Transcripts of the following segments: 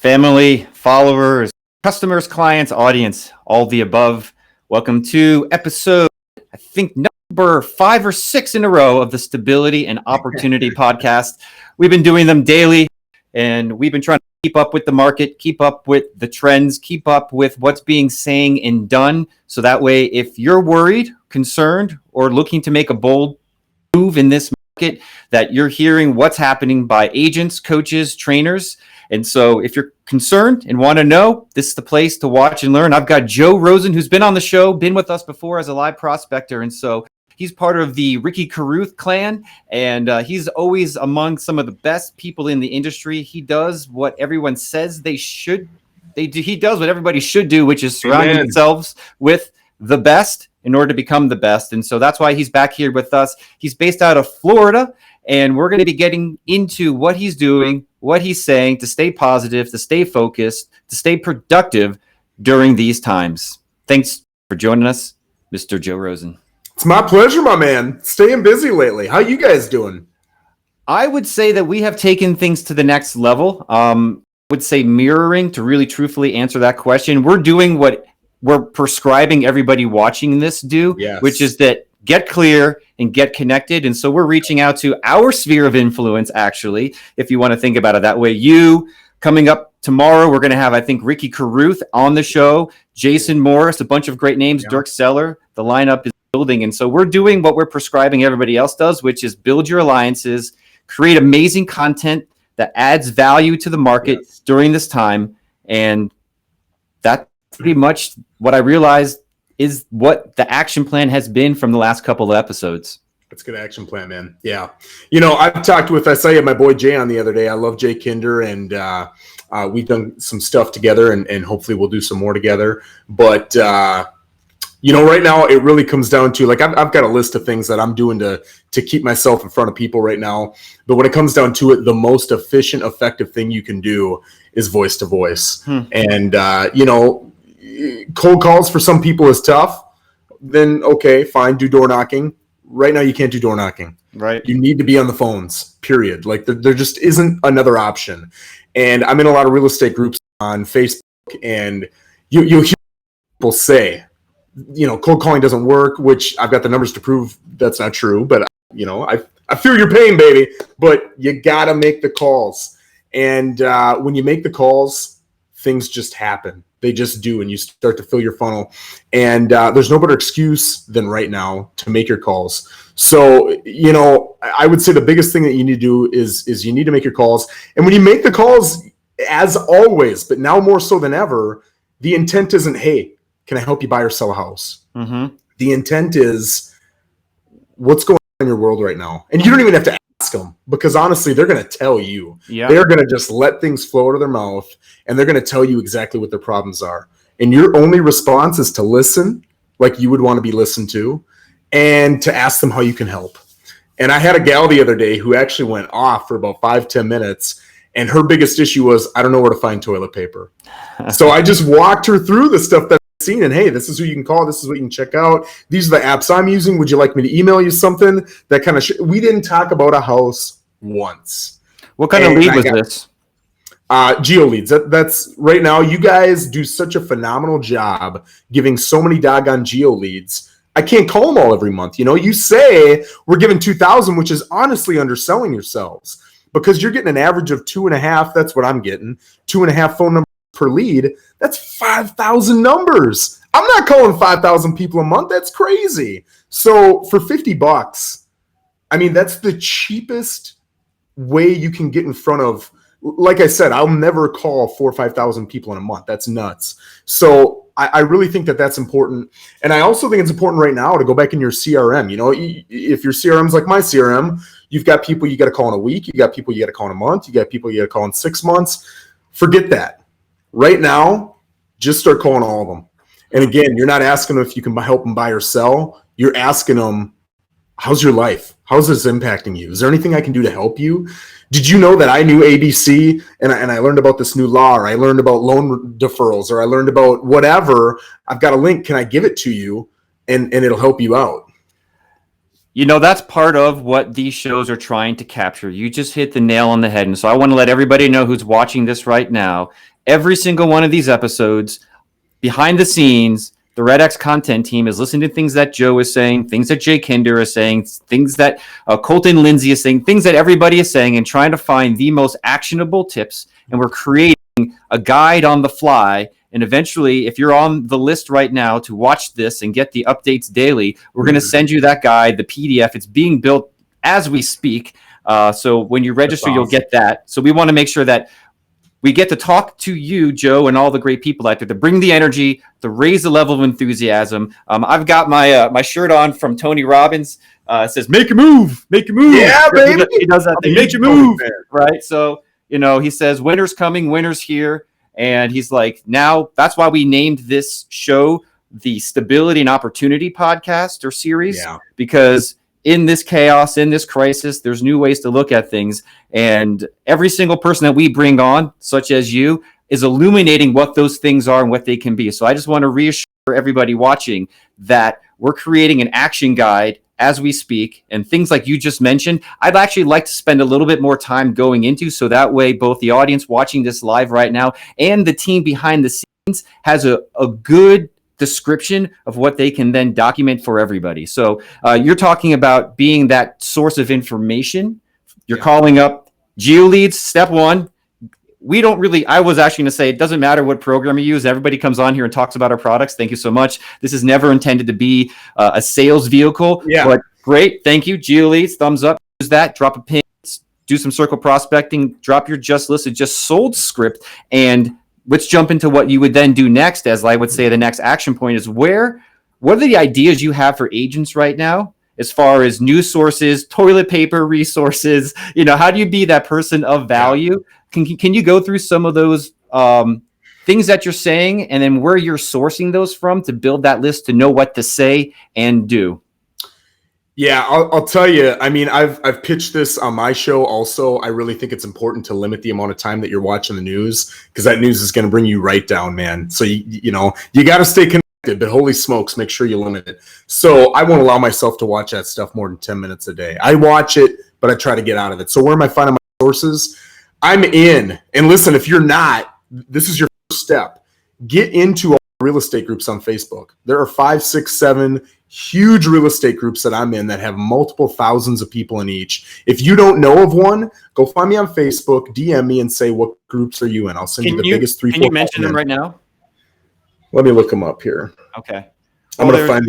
family, followers, customers, clients, audience, all the above. Welcome to episode, I think, number 5 or 6 in a row of the Stability and Opportunity podcast. We've been doing them daily, and we've been trying to keep up with the market, keep up with the trends, keep up with what's being saying and done. So that way, if you're worried, concerned, or looking to make a bold move in this market, that you're hearing what's happening by agents, coaches, trainers. And so if you're concerned and want to know, this is the place to watch and learn. I've got Joe Rosen, who's been on the show, been with us before as a live prospector. And so he's part of the Ricky Carruth clan, and he's always among some of the best people in the industry. He does what everyone says they should. He does what everybody should do, which is surround themselves with the best in order to become the best. And so that's why he's back here with us. He's based out of Florida, and we're going to be getting into what he's doing, what he's saying to stay positive, to stay focused, to stay productive during these times. Thanks for joining us, Mr. Joe Rosen. It's my pleasure, my man. Staying busy lately. How you guys doing? I would say that we have taken things to the next level. I would say mirroring to really truthfully answer that question. We're doing what we're prescribing everybody watching this do, which is that get clear and get connected. And so we're reaching out to our sphere of influence, actually, if you want to think about it that way. You coming up tomorrow, we're going to have, I think, Ricky Carruth on the show, Jason Morris, a bunch of great names, Dirk Seller. The lineup is building. And so we're doing what we're prescribing everybody else does, which is build your alliances, create amazing content that adds value to the market during this time. And that's pretty much what I realized is what the action plan has been from the last couple of episodes. That's a good action plan, man. Yeah. You know, I've talked with, I saw you had my boy Jay on the other day. I love Jay Kinder, and we've done some stuff together, and hopefully we'll do some more together. But, you know, right now it really comes down to, like, I've got a list of things that I'm doing to keep myself in front of people right now. But when it comes down to it, the most efficient, effective thing you can do is voice to voice. And, you know, cold calls for some people is tough. Then, okay, fine, do door knocking. Right now, you can't do door knocking. Right. You need to be on the phones, period. Like, there just isn't another option. And I'm in a lot of real estate groups on Facebook, and you'll hear people say, you know, cold calling doesn't work, which I've got the numbers to prove that's not true. But, you know, I feel your pain, baby. But you got to make the calls. And when you make the calls, things just happen. They just do, and you start to fill your funnel. And there's no better excuse than right now to make your calls. So, you know, I would say the biggest thing that you need to do is you need to make your calls. And when you make the calls, as always, but now more so than ever, the intent isn't, hey, can I help you buy or sell a house? The intent is, what's going on in your world right now? And you don't even have to ask them, because honestly, they're going to tell you. They're going to just let things flow out of their mouth, and they're going to tell you exactly what their problems are. And your only response is to listen like you would want to be listened to, and to ask them how you can help. And I had a gal the other day who actually went off for about 5-10 minutes, and her biggest issue was, I don't know where to find toilet paper. So I just walked her through the stuff that I've seen, and hey, this is who you can call, this is what you can check out, these are the apps I'm using, would you like me to email you something? That kind of shit. We didn't talk about a house once. What kind of lead was this? Geo leads. That's right now. You guys do such a phenomenal job giving so many doggone geo leads. I can't call them all every month. You know, you say we're giving 2,000, which is honestly underselling yourselves, because you're getting an average of 2.5. That's what I'm getting. 2.5 phone numbers per lead. That's 5,000 numbers. I'm not calling 5,000 people a month. That's crazy. So for $50, I mean, that's the cheapest way you can get in front of. Like I said, I'll never call 4,000 or 5,000 people in a month. That's nuts. So I really think that that's important. And I also think it's important right now to go back in your CRM. You know, if your CRM is like my CRM, you've got people you got to call in a week. You got people you got to call in a month. You got people you got to call in 6 months. Forget that. Right now, just start calling all of them. And again, you're not asking them if you can help them buy or sell. You're asking them, how's your life? How's this impacting you? Is there anything I can do to help you? Did you know that I knew ABC and I learned about this new law, or I learned about loan deferrals, or I learned about whatever? I've got a link. Can I give it to you? And it'll help you out. You know, that's part of what these shows are trying to capture. You just hit the nail on the head. And so I want to let everybody know who's watching this right now. every single one of these episodes, behind the scenes, the REDX content team is listening to things that Joe is saying, things that Jay Kinder is saying, things that Colton Lindsay is saying, things that everybody is saying, and trying to find the most actionable tips. And we're creating a guide on the fly. And eventually, if you're on the list right now to watch this and get the updates daily, we're going to send you that guide, the PDF. It's being built as we speak. So when you register, you'll get that. So we want to make sure that we get to talk to you, Joe, and all the great people out there to bring the energy, to raise the level of enthusiasm. I've got my shirt on from Tony Robbins. It says, make a move, make a move. Yeah, baby. He does that thing, make a move, right? So, he says, winter's coming, winter's here. And he's like, now that's why we named this show the Stability and Opportunity Podcast or series, because in this chaos, in this crisis, there's new ways to look at things. And every single person that we bring on, such as you, is illuminating what those things are and what they can be. So I just want to reassure everybody watching that we're creating an action guide as we speak, and things like you just mentioned, I'd actually like to spend a little bit more time going into, so that way both the audience watching this live right now and the team behind the scenes has a good description of what they can then document for everybody. So you're talking about being that source of information. You're calling up GeoLeads, step one. I was actually going to say, it doesn't matter what program you use. Everybody comes on here and talks about our products. Thank you so much. This is never intended to be a sales vehicle, but great. Thank you. GeoLeads, thumbs up. Use that. Drop a pin. Do some circle prospecting. Drop your just listed, just sold script. And let's jump into what you would then do next. As I would say, the next action point is what are the ideas you have for agents right now? As far as news sources, toilet paper resources, how do you be that person of value? Can you go through some of those things that you're saying, and then where you're sourcing those from to build that list to know what to say and do? Yeah, I'll tell you. I mean, I've pitched this on my show also. I really think it's important to limit the amount of time that you're watching the news, because that news is going to bring you right down, man. So you got to stay connected. But holy smokes, make sure you limit it. So I won't allow myself to watch that stuff more than 10 minutes a day. I watch it, but I try to get out of it. So where am I finding my sources? I'm in. And listen, if you're not, this is your first step. Get into all the real estate groups on Facebook. There are 5, 6, 7 huge real estate groups that I'm in that have multiple thousands of people in each. If you don't know of one, go find me on Facebook, DM me, and say, what groups are you in? I'll send you the biggest 3, 4. Can you mention them right now? Let me look them up here. Okay. I'm going to find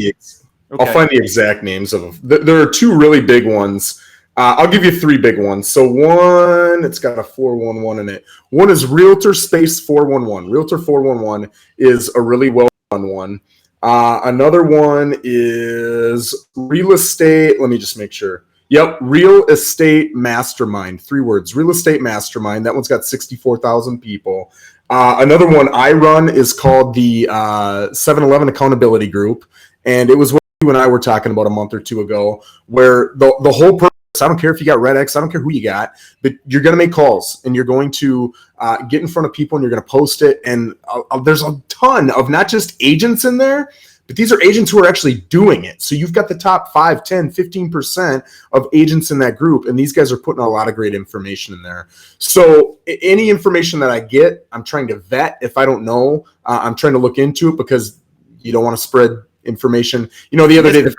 I'll find the exact names of them. There are 2 really big ones. I'll give you 3 big ones. So one, it's got a 411 in it. One is Realtor Space 411. Realtor 411 is a really well-done one. Another one is Real Estate. Let me just make sure. Yep, Real Estate Mastermind. 3 words. Real Estate Mastermind. That one's got 64,000 people. Another one I run is called the 7-Eleven Accountability Group, and it was what you and I were talking about a month or 2 ago, where the whole purpose, I don't care if you got REDX, I don't care who you got, but you're going to make calls, and you're going to get in front of people, and you're going to post it, and there's a ton of not just agents in there, but these are agents who are actually doing it. So you've got the top 5, 10, 15% of agents in that group, and these guys are putting a lot of great information in there. So any information that I get, I'm trying to vet. If I don't know, I'm trying to look into it, because you don't want to spread information. The other day, the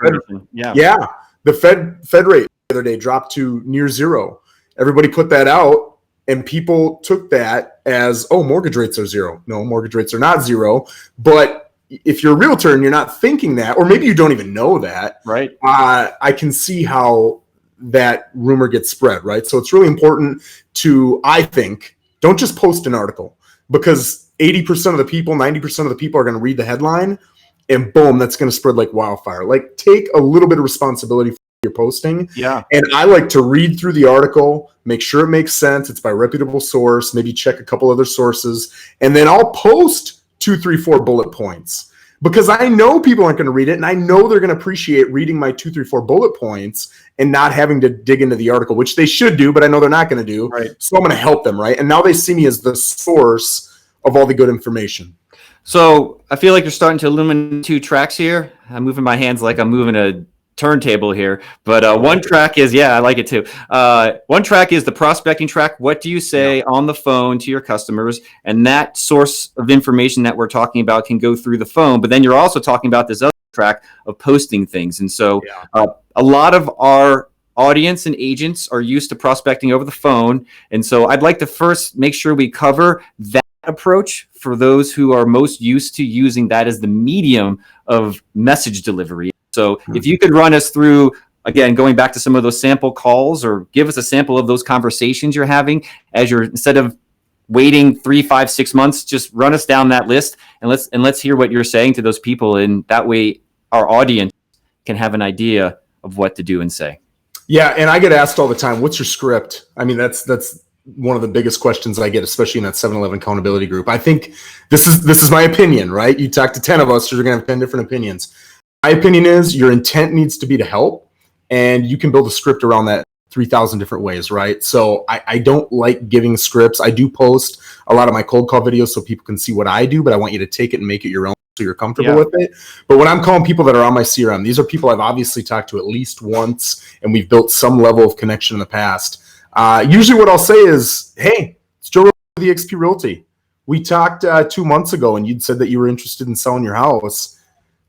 Fed rate the other day dropped to near 0. Everybody put that out, and people took that as, oh, mortgage rates are 0. No, mortgage rates are not 0, but if you're a realtor and you're not thinking that, or maybe you don't even know that, right? I can see how that rumor gets spread, right? So it's really important to, I think, don't just post an article, because 80% of the people, 90% of the people are going to read the headline, and boom, that's going to spread like wildfire. Like, take a little bit of responsibility for what you're posting. Yeah. And I like to read through the article, make sure it makes sense, it's by a reputable source, maybe check a couple other sources, and then I'll post 2, 3, 4 bullet points, because I know people aren't going to read it, and I know they're going to appreciate reading my 2, 3, 4 bullet points and not having to dig into the article, which they should do, but I know they're not going to do. Right. So I'm going to help them, right? And now they see me as the source of all the good information. So I feel like you're starting to illuminate 2 tracks here. I'm moving my hands like I'm moving a turntable here, but one track is, yeah, I like it too. One track is the prospecting track. What do you say on the phone to your customers? And that source of information that we're talking about can go through the phone, but then you're also talking about this other track of posting things. And so a lot of our audience and agents are used to prospecting over the phone. And so I'd like to first make sure we cover that approach for those who are most used to using that as the medium of message delivery. So if you could run us through, again, going back to some of those sample calls, or give us a sample of those conversations you're having as you're, instead of waiting 3, 5, 6 months, just run us down that list and let's hear what you're saying to those people. And that way our audience can have an idea of what to do and say. Yeah. And I get asked all the time, what's your script? I mean, that's one of the biggest questions I get, especially in that 7-Eleven accountability group. I think this is my opinion, right? You talk to 10 of us, you're going to have 10 different opinions. My opinion is your intent needs to be to help, and you can build a script around that 3,000 different ways, right? So I don't like giving scripts. I do post a lot of my cold call videos so people can see what I do, but I want you to take it and make it your own so you're comfortable with it. But when I'm calling people that are on my CRM, these are people I've obviously talked to at least once, and we've built some level of connection in the past. Usually what I'll say is, hey, it's Joe with eXp Realty. We talked 2 months ago, and you'd said that you were interested in selling your house.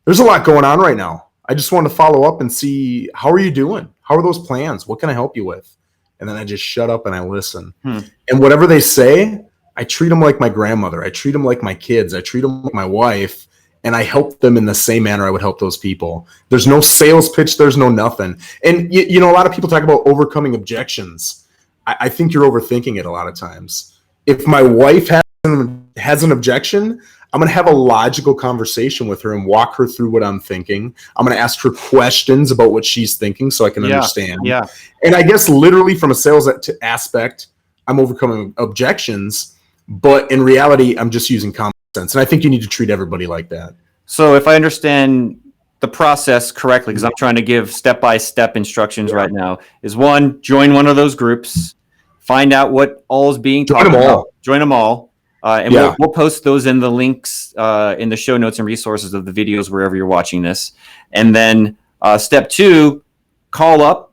There's a lot going on right now. I just wanted to follow up and see, how are you doing? How are those plans? What can I help you with? And then I just shut up and I listen. And whatever they say, I treat them like my grandmother. I treat them like my kids. I treat them like my wife. And I help them in the same manner I would help those people. There's no sales pitch. There's no nothing. And, you know, a lot of people talk about overcoming objections. I think you're overthinking it a lot of times. If my wife has an objection, I'm going to have a logical conversation with her and walk her through what I'm thinking. I'm going to ask her questions about what she's thinking so I can understand. Yeah. And I guess literally from a sales aspect, I'm overcoming objections, but in reality, I'm just using common sense. And I think you need to treat everybody like that. So if I understand the process correctly, because I'm trying to give step-by-step instructions right now, is one, join one of those groups, find out what all is being talked about. Join them all. And we'll post those in the links in the show notes and resources of the videos wherever you're watching this. And then step 2, call up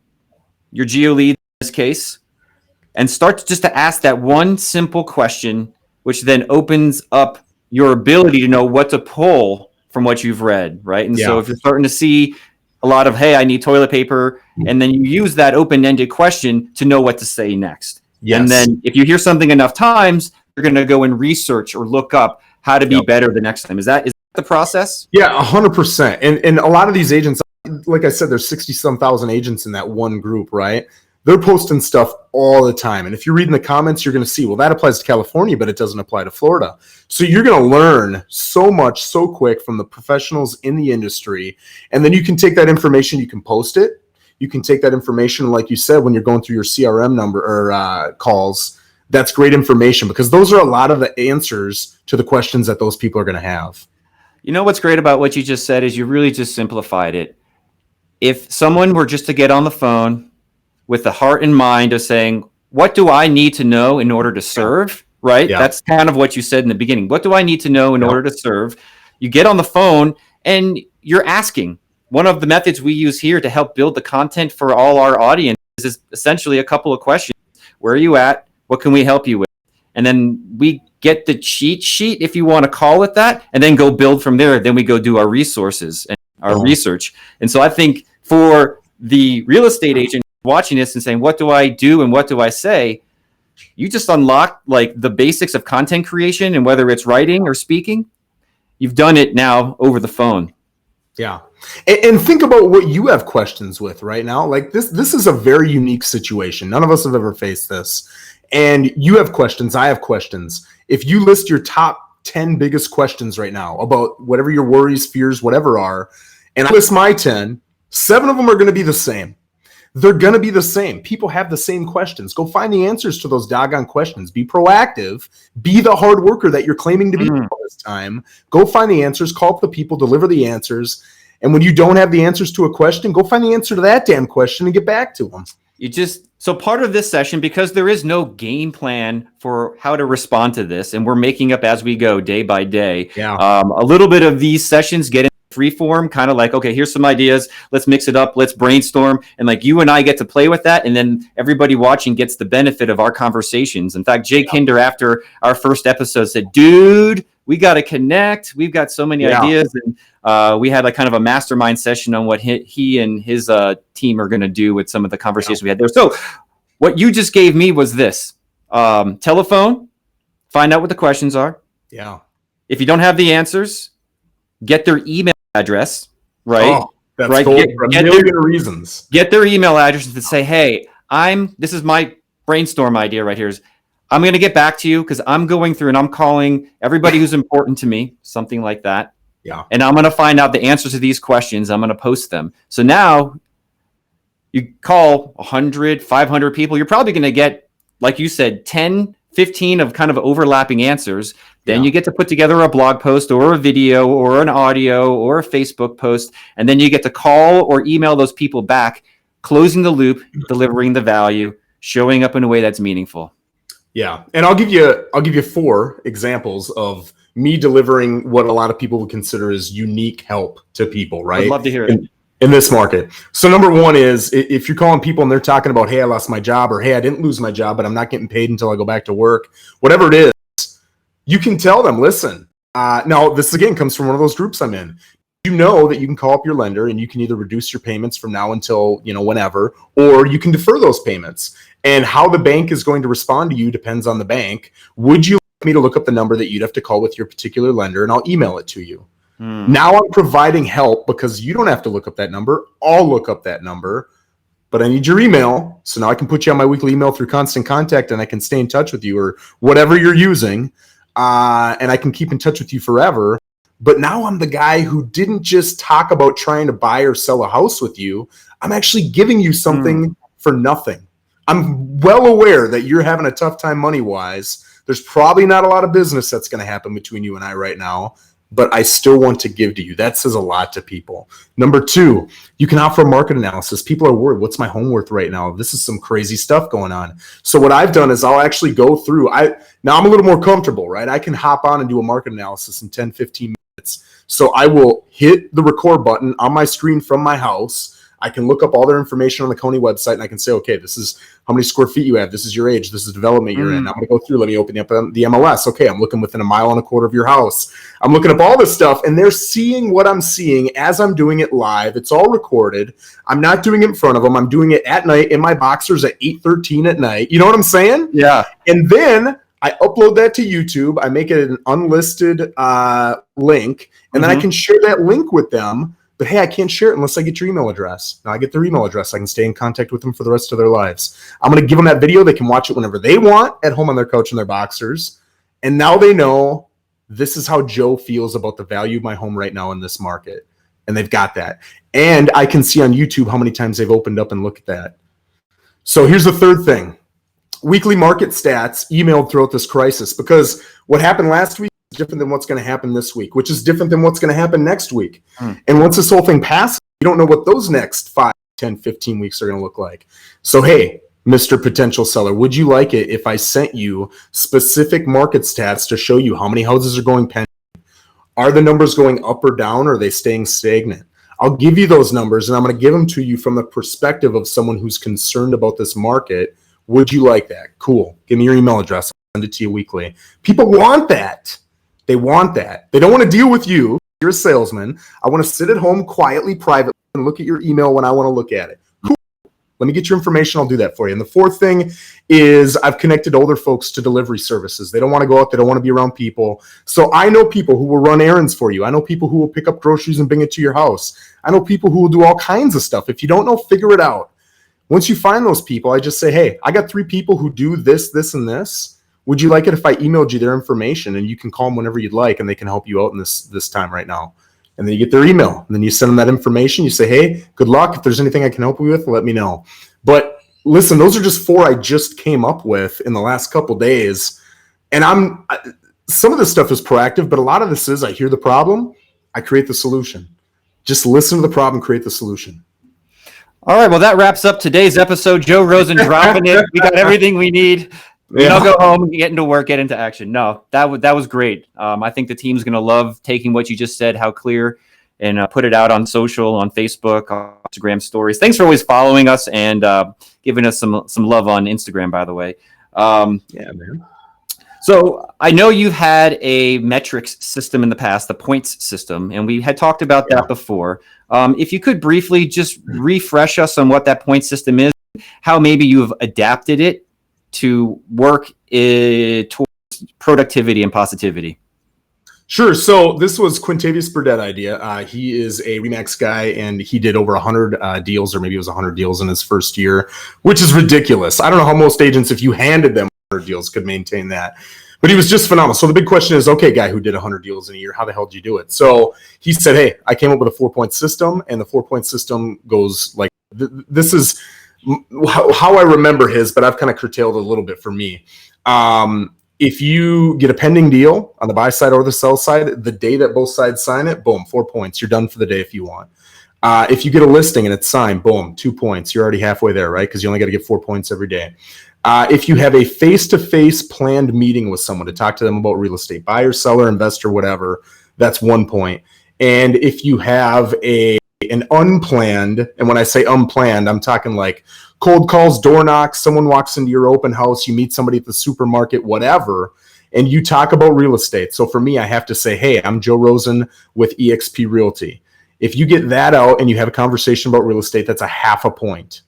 your geo lead in this case and start just to ask that one simple question, which then opens up your ability to know what to pull from what you've read, right? And so if you're starting to see a lot of, hey, I need toilet paper, and then you use that open-ended question to know what to say next. And then if you hear something enough times, you're going to go and research or look up how to be better the next time. Is that the process? Yeah, 100%. And a lot of these agents, like I said, there's 60-some thousand agents in that one group, right? They're posting stuff all the time. And if you read in the comments, you're going to see, well, that applies to California, but it doesn't apply to Florida. So you're going to learn so much so quick from the professionals in the industry. And then you can take that information, you can post it. You can take that information, like you said, when you're going through your CRM number or calls. That's great information because those are a lot of the answers to the questions that those people are going to have. You know what's great about what you just said is you really just simplified it. If someone were just to get on the phone with the heart and mind of saying, what do I need to know in order to serve, right? That's kind of what you said in the beginning. What do I need to know in order to serve? You get on the phone and you're asking. One of the methods we use here to help build the content for all our audience is essentially a couple of questions. Where are you at? What can we help you with? And then we get the cheat sheet, if you want to call it that, and then go build from there. Then we go do our resources and our research. And so I think for the real estate agent watching this and saying, what do I do and what do I say? You just unlock like the basics of content creation, and whether it's writing or speaking, you've done it now over the phone. Yeah. And think about what you have questions with right now. Like this is a very unique situation. None of us have ever faced this. And you have questions. I have questions. If you list your top 10 biggest questions right now about whatever your worries, fears, whatever are, and I list my 10, 7 of them are going to be the same. They're going to be the same. People have the same questions. Go find the answers to those doggone questions. Be proactive. Be the hard worker that you're claiming to be all this time. Go find the answers. Call up the people. Deliver the answers. And when you don't have the answers to a question, go find the answer to that damn question and get back to them. So part of this session, because there is no game plan for how to respond to this, and we're making up as we go day by day. A little bit of these sessions get into free form, kind of like, okay, here's some ideas. Let's mix it up. Let's brainstorm. And like you and I get to play with that. And then everybody watching gets the benefit of our conversations. In fact, Jake Hinder, after our first episode, said, dude, we got to connect. We've got so many ideas. And we had like kind of a mastermind session on what he and his team are going to do with some of the conversations we had there. So what you just gave me was this. Telephone, find out what the questions are. Yeah. If you don't have the answers, get their email address, right? Oh, that's right. Gold for a million reasons. Get their email address to say, hey, this is my brainstorm idea right here. I'm going to get back to you because I'm going through and I'm calling everybody who's important to me, something like that. Yeah. And I'm going to find out the answers to these questions. I'm going to post them. So now you call 100, 500 people. You're probably going to get, like you said, 10, 15 of kind of overlapping answers. Then you get to put together a blog post or a video or an audio or a Facebook post. And then you get to call or email those people back, closing the loop, delivering the value, showing up in a way that's meaningful. Yeah. And I'll give you 4 examples of me delivering what a lot of people would consider as unique help to people, right? I'd love to hear it. In this market. So number 1 is if you're calling people and they're talking about, hey, I lost my job, or hey, I didn't lose my job, but I'm not getting paid until I go back to work, whatever it is, you can tell them, listen, now this again comes from one of those groups I'm in. You know that you can call up your lender and you can either reduce your payments from now until, whenever, or you can defer those payments. And how the bank is going to respond to you depends on the bank. Would you like me to look up the number that you'd have to call with your particular lender, and I'll email it to you? Now I'm providing help because you don't have to look up that number. I'll look up that number, but I need your email. So now I can put you on my weekly email through Constant Contact, and I can stay in touch with you or whatever you're using. And I can keep in touch with you forever. But now I'm the guy who didn't just talk about trying to buy or sell a house with you. I'm actually giving you something for nothing. I'm well aware that you're having a tough time money-wise. There's probably not a lot of business that's going to happen between you and I right now, but I still want to give to you. That says a lot to people. Number 2, you can offer a market analysis. People are worried, what's my home worth right now? This is some crazy stuff going on. So what I've done is I'll actually go through. Now I'm a little more comfortable, right? I can hop on and do a market analysis in 10, 15 minutes. So I will hit the record button on my screen from my house. I can look up all their information on the Coney website, and I can say, okay, this is how many square feet you have. This is your age. This is the development you're in. I'm going to go through. Let me open up the MLS. Okay, I'm looking within 1.25 miles of your house. I'm looking up all this stuff, and they're seeing what I'm seeing as I'm doing it live. It's all recorded. I'm not doing it in front of them. I'm doing it at night in my boxers at 8:13 at night. You know what I'm saying? Yeah. And then I upload that to YouTube. I make it an unlisted link, and then I can share that link with them. But hey, I can't share it unless I get your email address. Now I get their email address. I can stay in contact with them for the rest of their lives. I'm going to give them that video. They can watch it whenever they want at home on their couch in their boxers. And now they know this is how Joe feels about the value of my home right now in this market. And they've got that. And I can see on YouTube how many times they've opened up and looked at that. So here's the third thing. Weekly market stats emailed throughout this crisis, because what happened last week is different than what's going to happen this week, which is different than what's going to happen next week. And once this whole thing passes, you don't know what those next 5, 10, 15 weeks are going to look like. So, hey, Mr. Potential Seller, would you like it if I sent you specific market stats to show you how many houses are going pending? Are the numbers going up or down, or are they staying stagnant? I'll give you those numbers, and I'm going to give them to you from the perspective of someone who's concerned about this market. Would you like that? Cool. Give me your email address. I'll send it to you weekly. People want that. They want that. They don't want to deal with you. You're a salesman. I want to sit at home quietly, privately, and look at your email when I want to look at it. Cool. Let me get your information. I'll do that for you. And the fourth thing is I've connected older folks to delivery services. They don't want to go out. They don't want to be around people. So I know people who will run errands for you. I know people who will pick up groceries and bring it to your house. I know people who will do all kinds of stuff. If you don't know, figure it out. Once you find those people, I just say, hey, I got 3 people who do this, this, and this. Would you like it if I emailed you their information, and you can call them whenever you'd like, and they can help you out in this time right now? And then you get their email, and then you send them that information. You say, hey, good luck. If there's anything I can help you with, let me know. But listen, those are just 4 I just came up with in the last couple days. And some of this stuff is proactive, but a lot of this is I hear the problem, I create the solution. Just listen to the problem, create the solution. All right, well, that wraps up today's episode. Joe Rosen dropping it. We got everything we need. I'll go home and get into work, get into action. No, that was great. I think the team's going to love taking what you just said, how clear and put it out on social, on Facebook, on Instagram stories. Thanks for always following us and giving us some love on Instagram, by the way. Yeah, man. So I know you've had a metrics system in the past, the points system, and we had talked about that before. If you could briefly just refresh us on what that point system is, how maybe you have adapted it to work towards productivity and positivity. Sure. So this was Quintavious Burdett idea. He is a Remax guy, and he did over 100 deals, or maybe it was 100 deals in his first year, which is ridiculous. I don't know how most agents, if you handed them 100 deals, could maintain that. But he was just phenomenal. So the big question is, okay, guy who did 100 deals in a year, how the hell did you do it? So he said, hey, I came up with a 4-point system, and the 4-point system goes like, this is how I remember his, but I've kind of curtailed a little bit for me. If you get a pending deal on the buy side or the sell side, the day that both sides sign it, boom, 4 points. You're done for the day if you want. If you get a listing and it's signed, boom, 2 points. You're already halfway there, right? Because you only got to get 4 points every day. If you have a face-to-face planned meeting with someone to talk to them about real estate, buyer, seller, investor, whatever, that's 1 point. And if you have an unplanned, and when I say unplanned, I'm talking like cold calls, door knocks, someone walks into your open house, you meet somebody at the supermarket, whatever, and you talk about real estate. So for me, I have to say, hey, I'm Joe Rosen with eXp Realty. If you get that out and you have a conversation about real estate, that's a 0.5 point.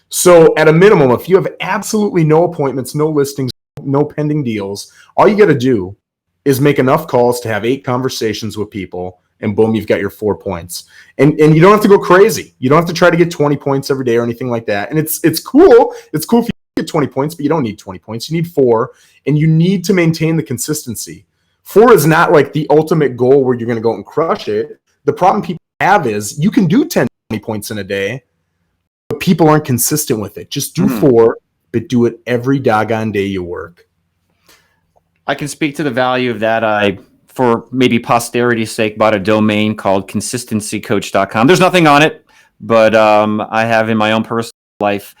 So at a minimum, if you have absolutely no appointments, no listings, no pending deals, all you got to do is make enough calls to have 8 conversations with people, and boom, you've got your 4 points. And you don't have to go crazy. You don't have to try to get 20 points every day or anything like that. And it's cool. It's cool if you get 20 points, but you don't need 20 points. You need 4, and you need to maintain the consistency. 4 is not like the ultimate goal where you're going to go and crush it. The problem people have is you can do 10, 20 points in a day, but people aren't consistent with it. Just do 4, but do it every doggone day you work. I can speak to the value of that. For maybe posterity's sake, bought a domain called consistencycoach.com. There's nothing on it, but I have in my own personal life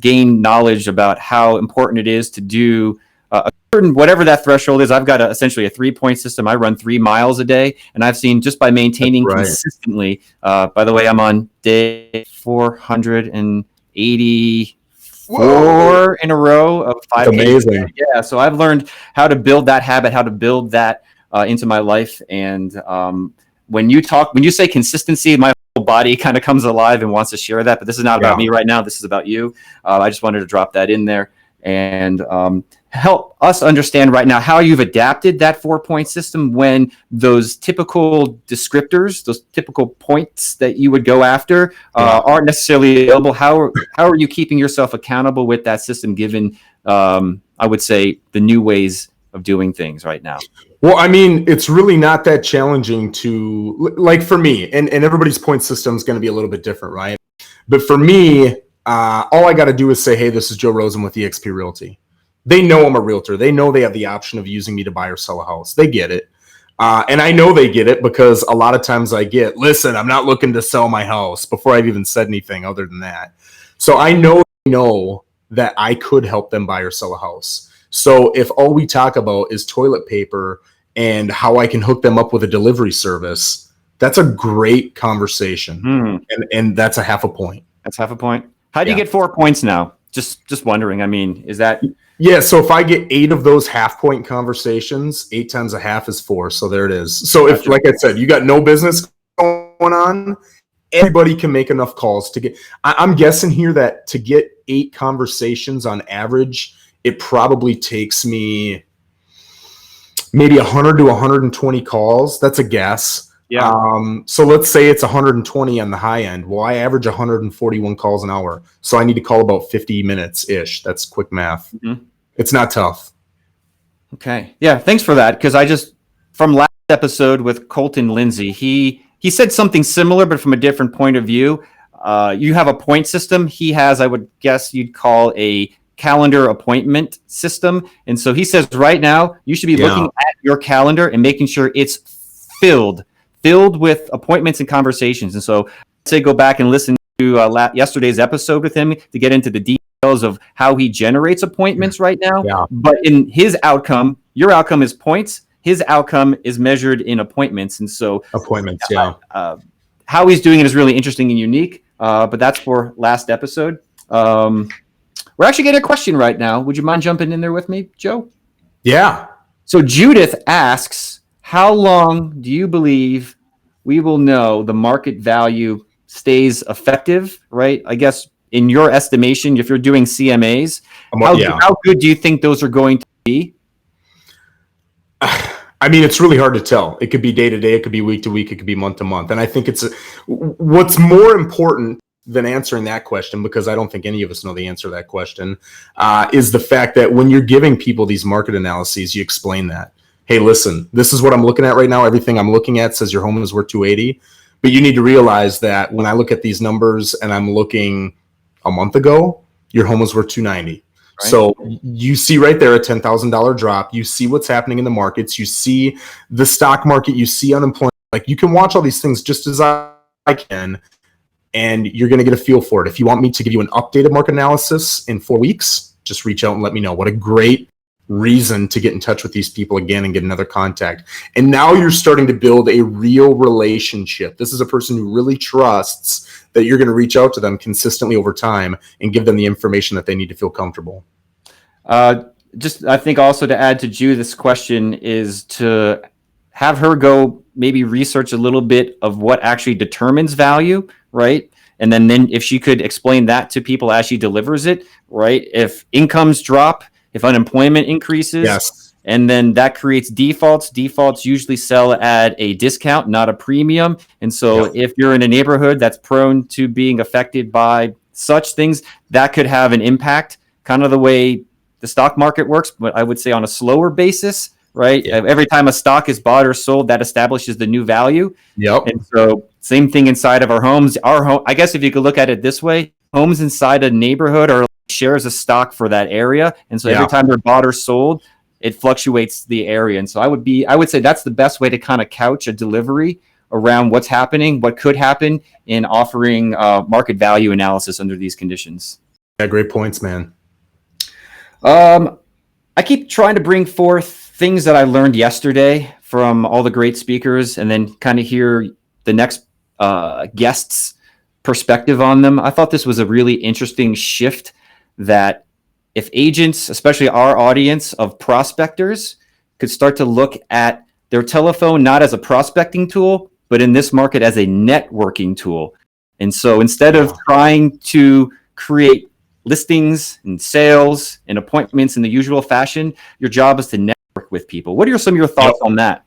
gained knowledge about how important it is to do a certain, whatever that threshold is. I've got essentially a 3-point system. I run 3 miles a day, and I've seen just by maintaining consistently. By the way, I'm on day 484 in a row of 5 days. Amazing. Yeah, so I've learned how to build that habit, how to build that into my life. And when you say consistency, my whole body kind of comes alive and wants to share that. But this is not about me right now. This is about you. I just wanted to drop that in there and help us understand right now how you've adapted that 4-point system when those typical descriptors, those typical points that you would go after aren't necessarily available. How are you keeping yourself accountable with that system given, I would say, the new ways of doing things right now? Well, I mean, it's really not that challenging to, like, for me, and everybody's point system is going to be a little bit different, right? But for me, all I got to do is say, hey, this is Joe Rosen with eXp Realty. They know I'm a realtor. They know they have the option of using me to buy or sell a house. They get it. And I know they get it because a lot of times I get, listen, I'm not looking to sell my house before I've even said anything other than that. So I know that I could help them buy or sell a house. So if all we talk about is toilet paper and how I can hook them up with a delivery service, that's a great conversation. And that's a 0.5 point. That's 0.5 point. How do you get 4 points now? Just wondering. I mean, is that... Yeah, so if I get 8 of those 0.5 point conversations, 8 times 0.5 is 4. So there it is. So if, like I said, you got no business going on, everybody can make enough calls to get... I'm guessing here that to get 8 conversations on average, it probably takes me maybe 100 to 120 calls. That's a guess. Yeah. So let's say it's 120 on the high end. Well, I average 141 calls an hour. So I need to call about 50 minutes-ish. That's quick math. It's not tough. Okay. Yeah, thanks for that. Because from last episode with Colton Lindsay, he said something similar, but from a different point of view. You have a point system. He has, I would guess you'd call a calendar appointment system. And so he says right now you should be looking at your calendar and making sure it's filled with appointments and conversations. And so I'd say go back and listen to yesterday's episode with him to get into the details of how he generates appointments right now. But in his outcome, your outcome is points. his outcome is measured in appointments. And so appointments, yeah. How he's doing it is really interesting and unique, but that's for last episode. We're actually getting a question right now. Would you mind jumping in there with me, Joe? Yeah. So Judith asks, how long do you believe we will know the market value stays effective, right? I guess in your estimation, if you're doing CMAs, how good do you think those are going to be? I mean, it's really hard to tell. It could be day to day, it could be week to week, it could be month to month. And I think what's more important than answering that question, because I don't think any of us know the answer to that question, is the fact that when you're giving people these market analyses, you explain that. Hey, listen, this is what I'm looking at right now. Everything I'm looking at says your home is worth 280. But you need to realize that when I look at these numbers and I'm looking a month ago, your home was worth 290. Right. So you see right there a $10,000 drop. You see what's happening in the markets. You see the stock market. You see unemployment. Like, you can watch all these things just as I can, and you're going to get a feel for it. If you want me to give you an updated market analysis in 4 weeks, just reach out and let me know. What a great reason to get in touch with these people again and get another contact. And now you're starting to build a real relationship. This is a person who really trusts that you're going to reach out to them consistently over time and give them the information that they need to feel comfortable. Just, I think also to add to Judith's question is to have her go maybe research a little bit of what actually determines value, right? And then if she could explain that to people as she delivers it, right? If incomes drop, if unemployment increases, yes. And then that creates defaults. Defaults usually sell at a discount, not a premium. And so if you're in a neighborhood that's prone to being affected by such things, that could have an impact, kind of the way the stock market works, but I would say on a slower basis, right? Yeah. Every time a stock is bought or sold, that establishes the new value. Yep. And so same thing inside of our homes. Our home, I guess if you could look at it this way, homes inside a neighborhood are shares of stock for that area. And so every time they're bought or sold, it fluctuates the area. And so I would say that's the best way to kind of couch a delivery around what's happening, what could happen in offering market value analysis under these conditions. Yeah, great points, man. I keep trying to bring forth things that I learned yesterday from all the great speakers and then kind of hear the next guest's perspective on them. I thought this was a really interesting shift that if agents, especially our audience of prospectors, could start to look at their telephone not as a prospecting tool, but in this market as a networking tool. And so instead of trying to create listings and sales and appointments in the usual fashion, your job is to network with people. What are some of your thoughts on that?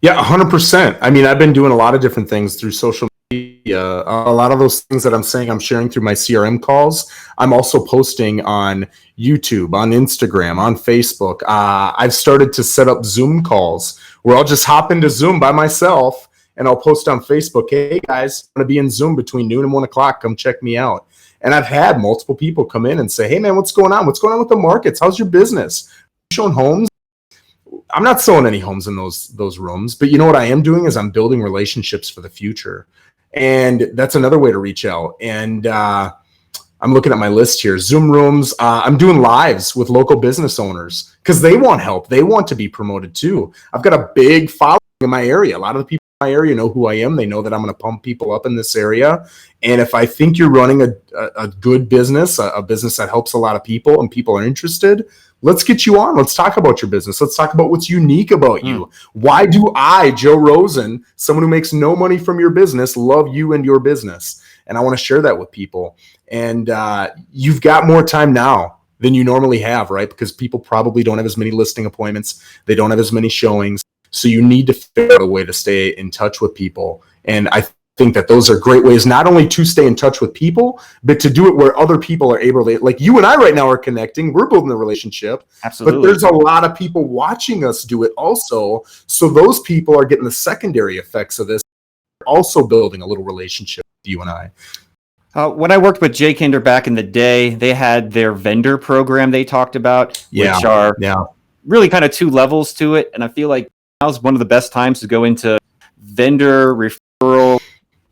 Yeah, 100%. I mean, I've been doing a lot of different things through social media. A lot of those things that I'm saying, I'm sharing through my CRM calls. I'm also posting on YouTube, on Instagram, on Facebook. I've started to set up Zoom calls where I'll just hop into Zoom by myself and I'll post on Facebook, hey guys, I'm going to be in Zoom between noon and 1 o'clock. Come check me out. And I've had multiple people come in and say, hey man, what's going on? What's going on with the markets? How's your business? Are you showing homes? I'm not selling any homes in those rooms, but you know what I am doing is I'm building relationships for the future. And that's another way to reach out. And I'm looking at my list here. Zoom rooms. I'm doing lives with local business owners because they want help. They want to be promoted too. I've got a big following in my area. A lot of the people in my area know who I am. They know that I'm going to pump people up in this area. And if I think you're running a good business, a business that helps a lot of people and people are interested, let's get you on. Let's talk about your business. Let's talk about what's unique about you. Why do I, Joe Rosen, someone who makes no money from your business, love you and your business? And I want to share that with people. And you've got more time now than you normally have, right? Because people probably don't have as many listing appointments. They don't have as many showings. So you need to figure out a way to stay in touch with people. And I think that those are great ways, not only to stay in touch with people, but to do it where other people are able to, like you and I right now are connecting, we're building a relationship. Absolutely. But there's a lot of people watching us do it also. So those people are getting the secondary effects of this, also building a little relationship with you and I. When I worked with Jay Kinder back in the day, they had their vendor program they talked about, which are really kind of two levels to it. And I feel like now's one of the best times to go into vendor referral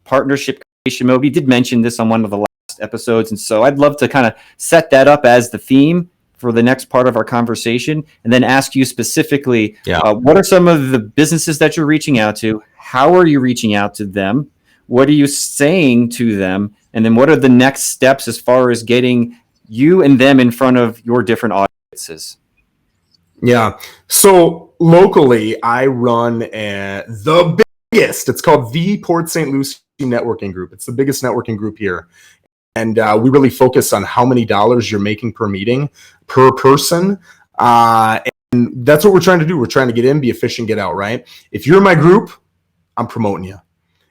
partnership creation mode. We did mention this on one of the last episodes. And so I'd love to kind of set that up as the theme for the next part of our conversation, and then ask you specifically, Yeah. What are some of the businesses that you're reaching out to? How are you reaching out to them? What are you saying to them? And then what are the next steps as far as getting you and them in front of your different audiences? Yeah. So locally, I run the biggest. It's called the Port St. Lucie Networking Group. It's the biggest networking group here. And we really focus on how many dollars you're making per meeting, per person. And that's what we're trying to do. We're trying to get in, be efficient, get out, right? If you're in my group, I'm promoting you.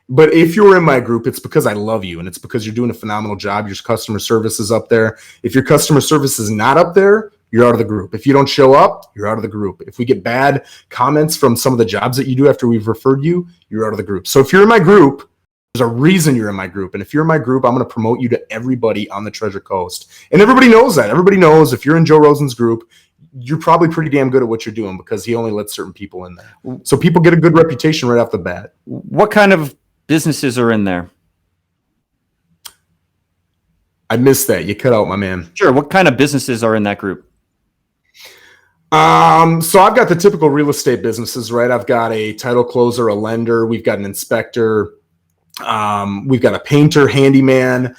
But if you're in my group, it's because I love you and it's because you're doing a phenomenal job. Your customer service is up there. If your customer service is not up there, you're out of the group. If you don't show up, you're out of the group. If we get bad comments from some of the jobs that you do after we've referred you, you're out of the group. So if you're in my group, there's a reason you're in my group. And if you're in my group, I'm going to promote you to everybody on the Treasure Coast. And everybody knows that. Everybody knows if you're in Joe Rosen's group, you're probably pretty damn good at what you're doing because he only lets certain people in there. So people get a good reputation right off the bat. What kind of businesses are in there? I missed that. You cut out, my man. Sure. What kind of businesses are in that group? So I've got the typical real estate businesses, right? I've got a title closer, a lender. We've got an inspector. We've got a painter, handyman.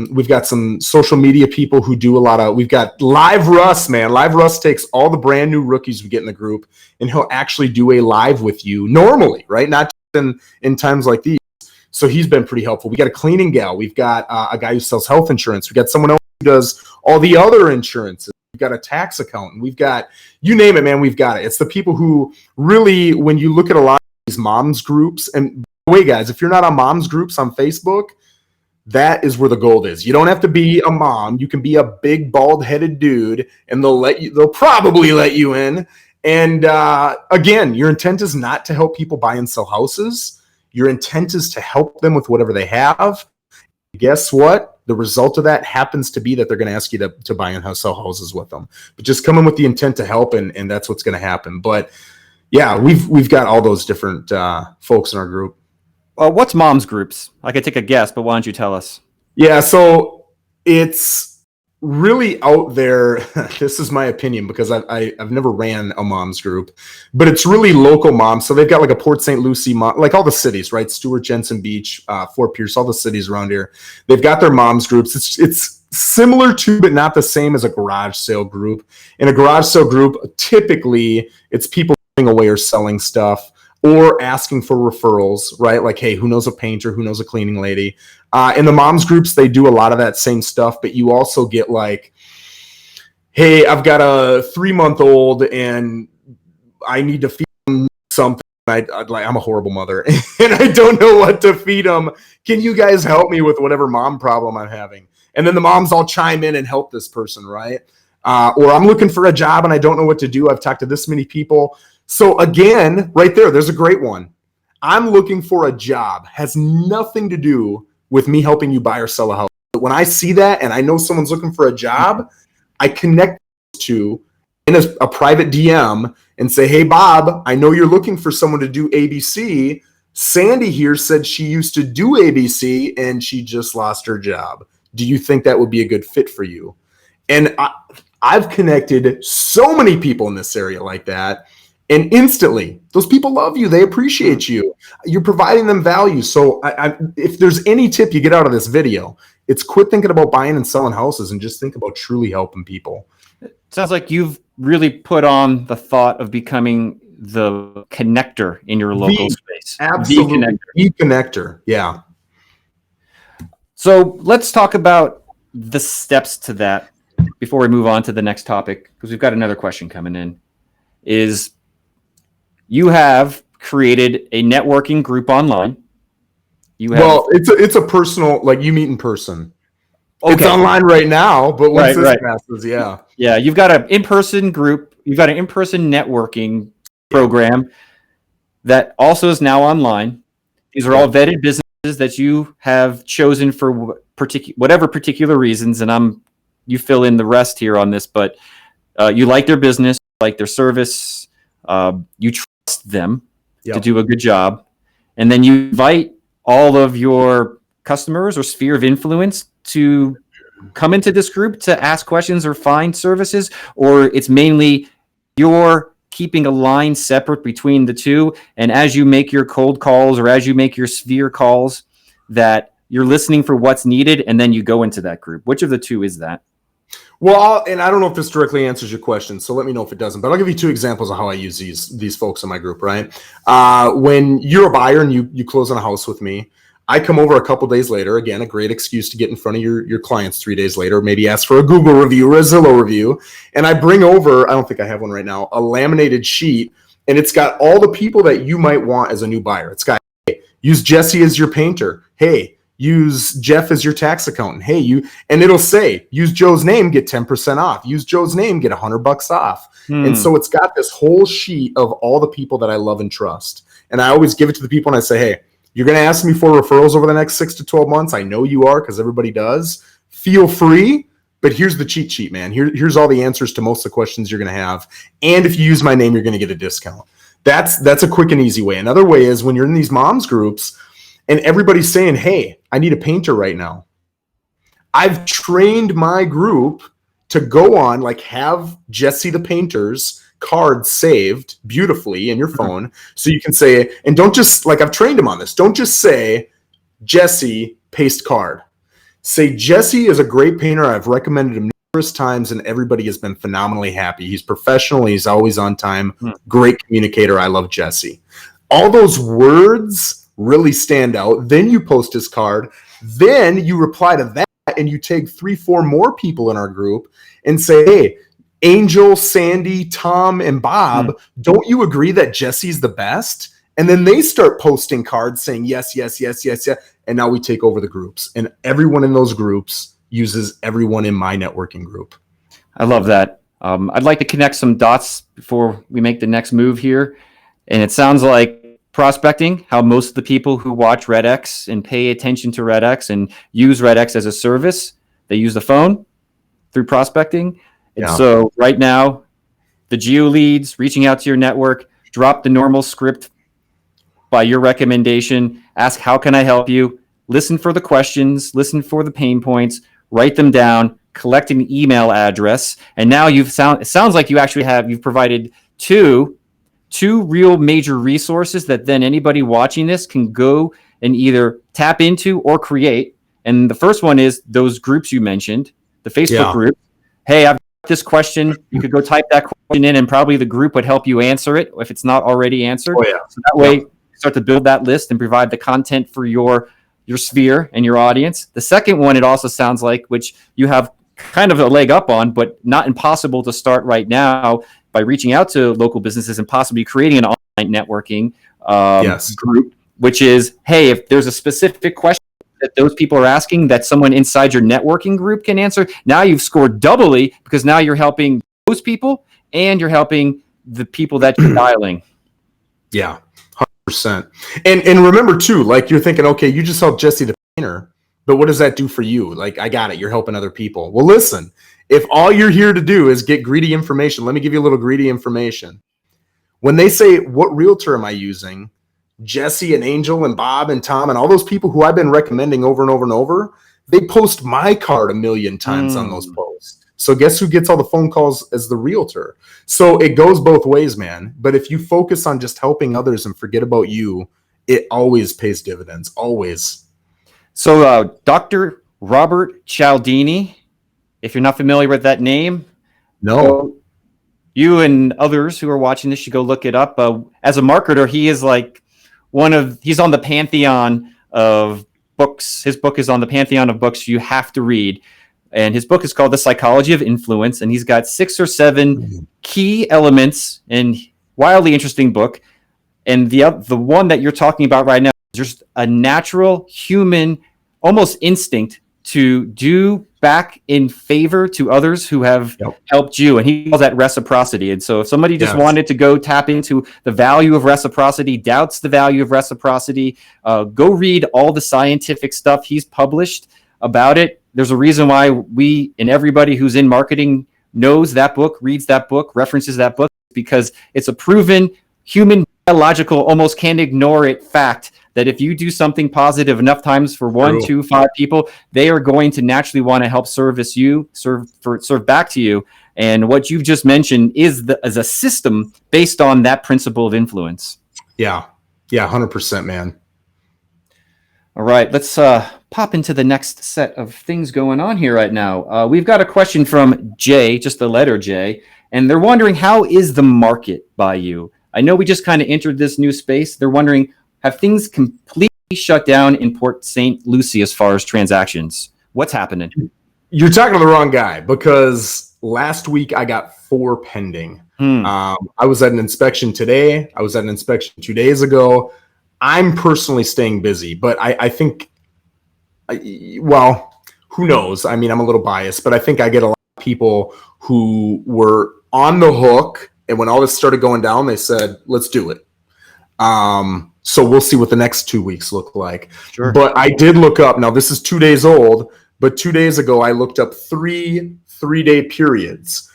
We've got some social media people who do we've got Live Russ, man. Live Russ takes all the brand new rookies we get in the group and he'll actually do a live with you normally, right? Not in times like these. So he's been pretty helpful. We got a cleaning gal. We've got a guy who sells health insurance. We got someone else who does all the other insurances. We've got a tax accountant. We've got, you name it, man, we've got it. It's the people who really, when you look at a lot of these moms groups, and by the way, guys, if you're not on moms groups on Facebook, that is where the gold is. You don't have to be a mom. You can be a big bald-headed dude, and they'll probably let you in. And again, your intent is not to help people buy and sell houses. Your intent is to help them with whatever they have. Guess what? The result of that happens to be that they're going to ask you to buy and sell houses with them. But just come in with the intent to help, and that's what's going to happen. But yeah, we've got all those different folks in our group. What's moms groups? I could take a guess, but why don't you tell us? Yeah, so it's really out there. This is my opinion because I've never ran a moms group, but it's really local moms. So they've got like a Port St. Lucie mom, like all the cities, right? Stewart, Jensen Beach, Fort Pierce, all the cities around here. They've got their moms groups. It's similar to, but not the same as a garage sale group. In a garage sale group, typically it's people giving away or selling stuff or asking for referrals, right? Like, hey, who knows a painter? Who knows a cleaning lady? In the moms groups, they do a lot of that same stuff, but you also get like, hey, I've got a 3-month-old and I need to feed them something. I'm a horrible mother and I don't know what to feed them. Can you guys help me with whatever mom problem I'm having? And then the moms all chime in and help this person, right? Or I'm looking for a job and I don't know what to do. I've talked to this many people. So again, right there's a great one. I'm looking for a job. Has nothing to do with me helping you buy or sell a house. But when I see that and I know someone's looking for a job, I connect to in a private DM and say, hey, Bob, I know you're looking for someone to do ABC. Sandy here said she used to do ABC and she just lost her job. Do you think that would be a good fit for you? And I've connected so many people in this area like that. And instantly, those people love you. They appreciate you. You're providing them value. So if there's any tip you get out of this video, it's quit thinking about buying and selling houses and just think about truly helping people. It sounds like you've really put on the thought of becoming the connector in your local space. Absolutely. The connector. Yeah. So let's talk about the steps to that before we move on to the next topic, because we've got another question coming in. Is you have created a networking group online. It's a personal, like you meet in person. Okay. It's online right now, but once this passes, yeah. Yeah, you've got an in-person group. You've got an in-person networking program that also is now online. These are all vetted businesses that you have chosen for whatever particular reasons, and you fill in the rest here on this, but you like their business, you like their service, you trust them to do a good job, and then you invite all of your customers or sphere of influence to come into this group to ask questions or find services, or it's mainly you're keeping a line separate between the two, and as you make your cold calls or as you make your sphere calls, that you're listening for what's needed, and then you go into that group? Which of the two is that? Well, and I don't know if this directly answers your question, so let me know if it doesn't. But I'll give you 2 examples of how I use these folks in my group. Right, when you're a buyer and you close on a house with me, I come over a couple days later. Again, a great excuse to get in front of your clients 3 days later. Maybe ask for a Google review or a Zillow review, and I bring over, I don't think I have one right now, a laminated sheet, and it's got all the people that you might want as a new buyer. It's got, hey, use Jesse as your painter. Hey, use Jeff as your tax accountant. Hey, and it'll say, use Joe's name, get 10% off. Use Joe's name, get $100 off. And so it's got this whole sheet of all the people that I love and trust. And I always give it to the people and I say, hey, you're going to ask me for referrals over the next 6 to 12 months. I know you are, because everybody does. Feel free, but here's the cheat sheet, man. Here's all the answers to most of the questions you're going to have. And if you use my name, you're going to get a discount. That's a quick and easy way. Another way is when you're in these moms groups and everybody's saying, hey, I need a painter right now. I've trained my group to go on, like, have Jesse the Painter's card saved beautifully in your phone. So you can say, and don't just, like, I've trained him on this. Don't just say, Jesse, paste card. Say, Jesse is a great painter. I've recommended him numerous times and everybody has been phenomenally happy. He's professional. He's always on time. Great communicator. I love Jesse. All those words really stand out. Then you post his card. Then you reply to that and you take 3-4 more people in our group and say, hey, Angel, Sandy, Tom, and Bob, don't you agree that Jesse's the best? And then they start posting cards saying, yes, yes, yes, yes, yes. And now we take over the groups. And everyone in those groups uses everyone in my networking group. I love that. I'd like to connect some dots before we make the next move here. And it sounds like prospecting, how most of the people who watch REDX and pay attention to REDX and use REDX as a service, they use the phone through prospecting. And so right now, the geo leads, reaching out to your network, drop the normal script by your recommendation, ask, how can I help you? Listen for the questions, listen for the pain points, write them down, collect an email address. And now it sounds like you've provided two real major resources that then anybody watching this can go and either tap into or create. And the first one is those groups you mentioned, the Facebook group. Hey, I've got this question. You could go type that question in and probably the group would help you answer it if it's not already answered. So that way you start to build that list and provide the content for your sphere and your audience. The second one, it also sounds like, which you have kind of a leg up on, but not impossible to start right now by reaching out to local businesses and possibly creating an online networking group, which is, hey, if there's a specific question that those people are asking that someone inside your networking group can answer, now you've scored doubly, because now you're helping those people and you're helping the people that you're dialing. Yeah, 100%. And remember too, like, you're thinking, okay, you just helped Jesse the painter, but what does that do for you? Like, I got it. You're helping other people. Well, listen, if all you're here to do is get greedy information, let me give you a little greedy information. When they say, what realtor am I using? Jesse and Angel and Bob and Tom and all those people who I've been recommending over and over and over, they post my card 1,000,000 times on those posts. So guess who gets all the phone calls as the realtor? So it goes both ways, man. But if you focus on just helping others and forget about you, it always pays dividends, always. So Dr. Robert Cialdini, if you're not familiar with that name, no. You and others who are watching this should go look it up. As a marketer, he is like he's on the pantheon of books. His book is on the pantheon of books you have to read. And his book is called The Psychology of Influence. And he's got 6 or 7 key elements, and wildly interesting book. And the one that you're talking about right now is just a natural human, almost instinct to do back in favor to others who have helped you. And he calls that reciprocity. And so if somebody just wanted to go tap into the value of reciprocity, doubts the value of reciprocity, go read all the scientific stuff he's published about it. There's a reason why we and everybody who's in marketing knows that book, reads that book, references that book, because it's a proven human biological, almost can't ignore it fact that if you do something positive enough times for one, True. 2, 5 people, they are going to naturally want to help serve back to you. And what you've just mentioned is a system based on that principle of influence. Yeah. Yeah. 100%, man. All right, let's pop into the next set of things going on here right now. We've got a question from J, just the letter J, and they're wondering, how is the market by you? I know we just kind of entered this new space. They're wondering, have things completely shut down in Port St. Lucie as far as transactions? What's happening? You're talking to the wrong guy, because last week I got 4 pending. I was at an inspection today. I was at an inspection 2 days ago. I'm personally staying busy, but I think, well, who knows? I mean, I'm a little biased, but I think I get a lot of people who were on the hook, and when all this started going down, they said, let's do it. So we'll see what the next 2 weeks look like. Sure. But I did look up, now this is 2 days old, but 2 days ago I looked up 3 3-day periods.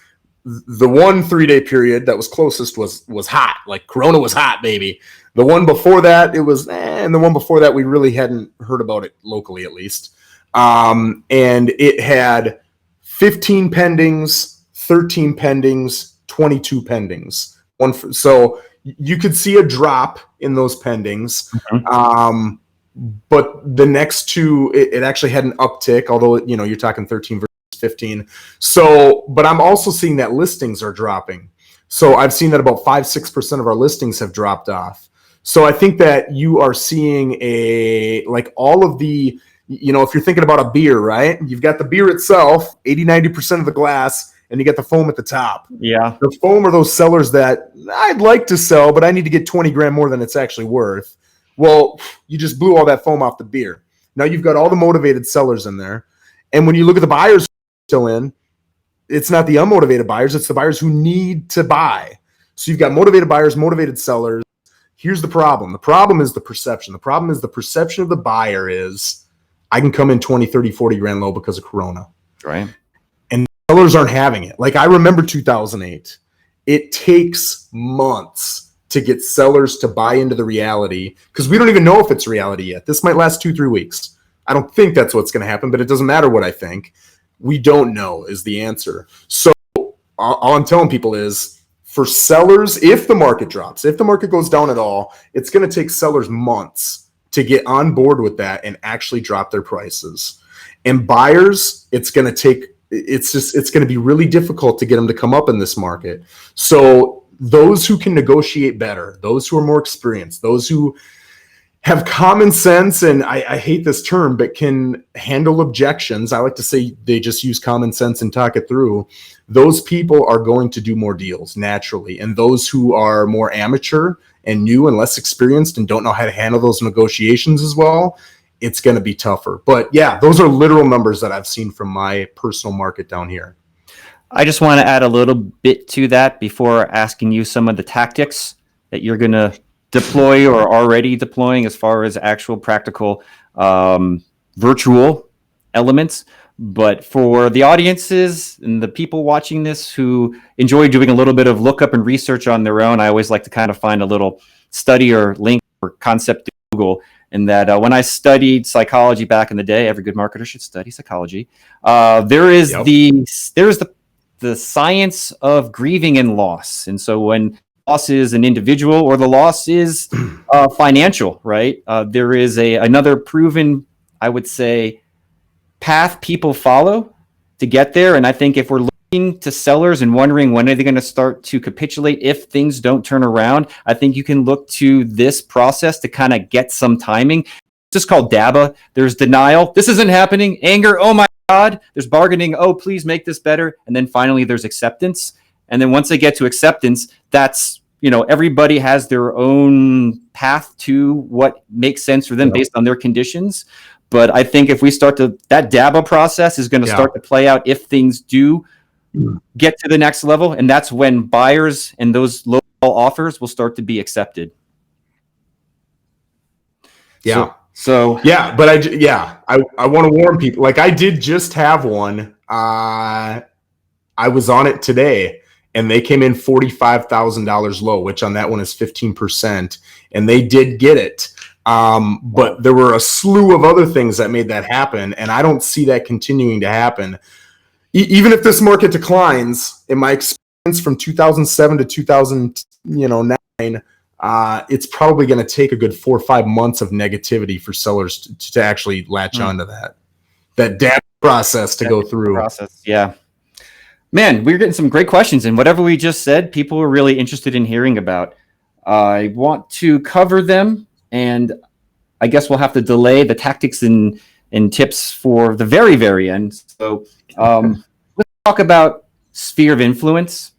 The one 3-day period that was closest was hot, like Corona was hot, baby. The one before that, it was, and the one before that, we really hadn't heard about it locally, at least. And it had 15 pendings, 13 pendings, 22 pendings. So you could see a drop in those pendings. Mm-hmm. But the next 2, it actually had an uptick, although, you're talking 13 versus 15. So, but I'm also seeing that listings are dropping. So I've seen that about 5-6% of our listings have dropped off. So I think that you are seeing like all of the, if you're thinking about a beer, right? You've got the beer itself, 80-90% of the glass, and you get the foam at the top. Yeah. The foam are those sellers that I'd like to sell, but I need to get 20 grand more than it's actually worth. Well, you just blew all that foam off the beer. Now you've got all the motivated sellers in there. And when you look at the buyers still in, it's not the unmotivated buyers, it's the buyers who need to buy. So you've got motivated buyers, motivated sellers. Here's the problem. The problem is the perception. The problem is the perception of the buyer is, I can come in 20, 30, 40 grand low because of Corona. Right. And sellers aren't having it. Like I remember 2008. It takes months to get sellers to buy into the reality, because we don't even know if it's reality yet. This might last 2-3 weeks. I don't think that's what's going to happen, but it doesn't matter what I think. We don't know is the answer. So all I'm telling people is, for sellers, if the market drops, if the market goes down at all, it's going to take sellers months to get on board with that and actually drop their prices. And buyers, it's going to be really difficult to get them to come up in this market. So those who can negotiate better, those who are more experienced, those who have common sense, and I hate this term, but can handle objections. I like to say they just use common sense and talk it through. Those people are going to do more deals naturally. And those who are more amateur and new and less experienced and don't know how to handle those negotiations as well, it's going to be tougher. But yeah, those are literal numbers that I've seen from my personal market down here. I just want to add a little bit to that before asking you some of the tactics that you're going to deploy or already deploying as far as actual practical virtual elements. But for the audiences and the people watching this who enjoy doing a little bit of lookup and research on their own, I always like to kind of find a little study or link or concept to Google. And that when I studied psychology back in the day, every good marketer should study psychology. There's the science of grieving and loss. And so when loss is an individual or the loss is financial, right? There is another proven, I would say, path people follow to get there. And I think if we're looking to sellers and wondering when are they going to start to capitulate if things don't turn around, I think you can look to this process to kind of get some timing. It's just called DABA. There's denial. This isn't happening. Anger. Oh my God. There's bargaining. Oh, please make this better. And then finally there's acceptance. And then once they get to acceptance, that's, everybody has their own path to what makes sense for them based on their conditions. But I think if we start that DABA process is going to start to play out if things do get to the next level. And that's when buyers and those low offers will start to be accepted. Yeah. So yeah, but I want to warn people. Like I did just have one. I was on it today. and they came in $45,000 low, which on that one is 15%, and they did get it. But there were a slew of other things that made that happen, and I don't see that continuing to happen. Even if this market declines, in my experience from 2007 to 2009, it's probably going to take a good 4 or 5 months of negativity for sellers to actually latch onto that data process to go through. Yeah. Man, we're getting some great questions, and whatever we just said, people are really interested in hearing about. I want to cover them, and I guess we'll have to delay the tactics and tips for the very, very end. So let's talk about sphere of influence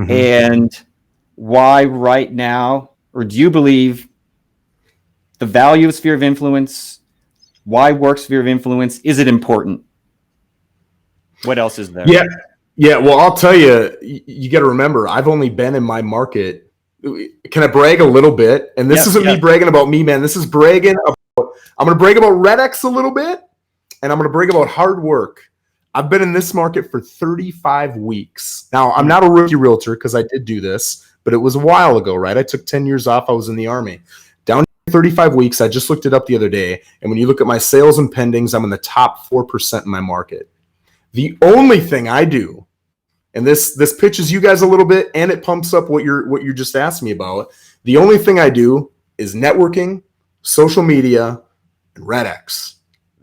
and why right now, or do you believe the value of sphere of influence? Why work sphere of influence? Is it important? What else is there? Yeah. Well, I'll tell you, you got to remember, I've only been in my market. Can I brag a little bit? And this isn't me bragging about me, man. This is bragging about, I'm going to brag about REDX a little bit, and I'm going to brag about hard work. I've been in this market for 35 weeks. Now, I'm not a rookie realtor because I did do this, but it was a while ago, right? I took 10 years off. I was in the Army. Down to 35 weeks. I just looked it up the other day. And when you look at my sales and pendings, I'm in the top 4% in my market. The only thing I do, and this pitches you guys a little bit, and it pumps up what you just asked me about. The only thing I do is networking, social media, and REDX.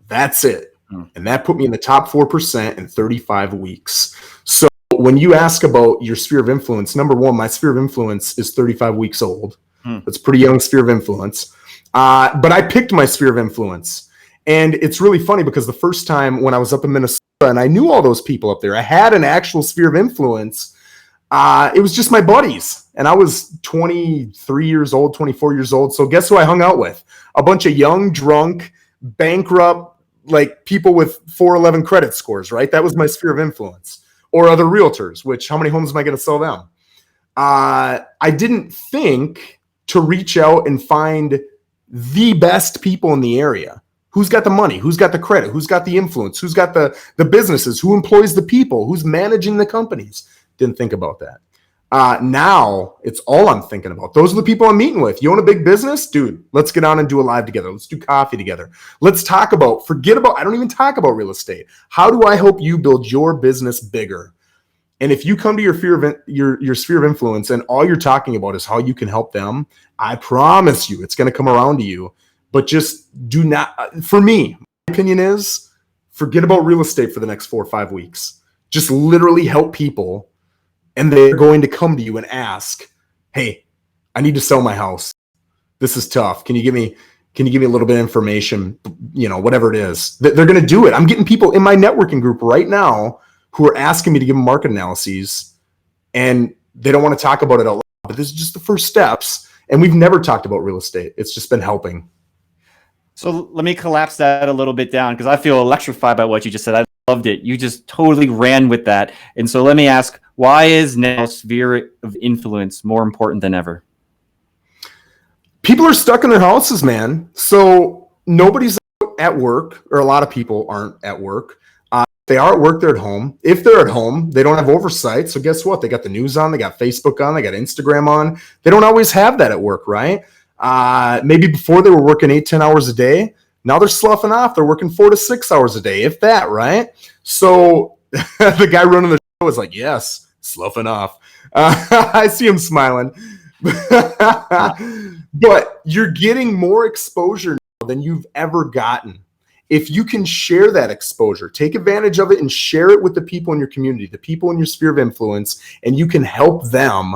That's it. And that put me in the top 4% in 35 weeks. So when you ask about your sphere of influence, number one, my sphere of influence is 35 weeks old. That's a pretty young sphere of influence. But I picked my sphere of influence. And it's really funny because the first time when I was up in Minnesota, and I knew all those people up there, I had an actual sphere of influence. It was just my buddies. And I was 23 years old, 24 years old. So guess who I hung out with? A bunch of young, drunk, bankrupt, like people with 411 credit scores, right? That was my sphere of influence. Or other realtors, which how many homes am I going to sell them? I didn't think to reach out and find the best people in the area. Who's got the money? Who's got the credit? Who's got the influence? Who's got the businesses? Who employs the people? Who's managing the companies? Didn't think about that. Now it's all I'm thinking about. Those are the people I'm meeting with. You own a big business? Dude, let's get on and do a live together. Let's do coffee together. Let's talk about, I don't even talk about real estate. How do I help you build your business bigger? And if you come to your sphere of influence and all you're talking about is how you can help them, I promise you it's going to come around to you. But just do not, for me, my opinion is forget about real estate for the next 4 or 5 weeks. Just literally help people, and they're going to come to you and ask, hey, I need to sell my house. This is tough. Can you give me a little bit of information? Whatever it is. They're going to do it. I'm getting people in my networking group right now who are asking me to give them market analyses, and they don't want to talk about it out loud. But this is just the first steps, and we've never talked about real estate. It's just been helping. So let me collapse that a little bit down because I feel electrified by what you just said. I loved it. You just totally ran with that. And so let me ask, why is now sphere of influence more important than ever? People are stuck in their houses, man. So nobody's at work, or a lot of people aren't at work. If they are at work, they're at home. If they're at home, they don't have oversight. So guess what? They got the news on, they got Facebook on, they got Instagram on. They don't always have that at work, right? Maybe before they were working 8-10 hours a day. Now they're sloughing off. They're working 4 to 6 hours a day, if that, right? So the guy running the show is like, yes, sloughing off. I see him smiling. But you're getting more exposure now than you've ever gotten. If you can share that exposure, take advantage of it and share it with the people in your community, the people in your sphere of influence, and you can help them.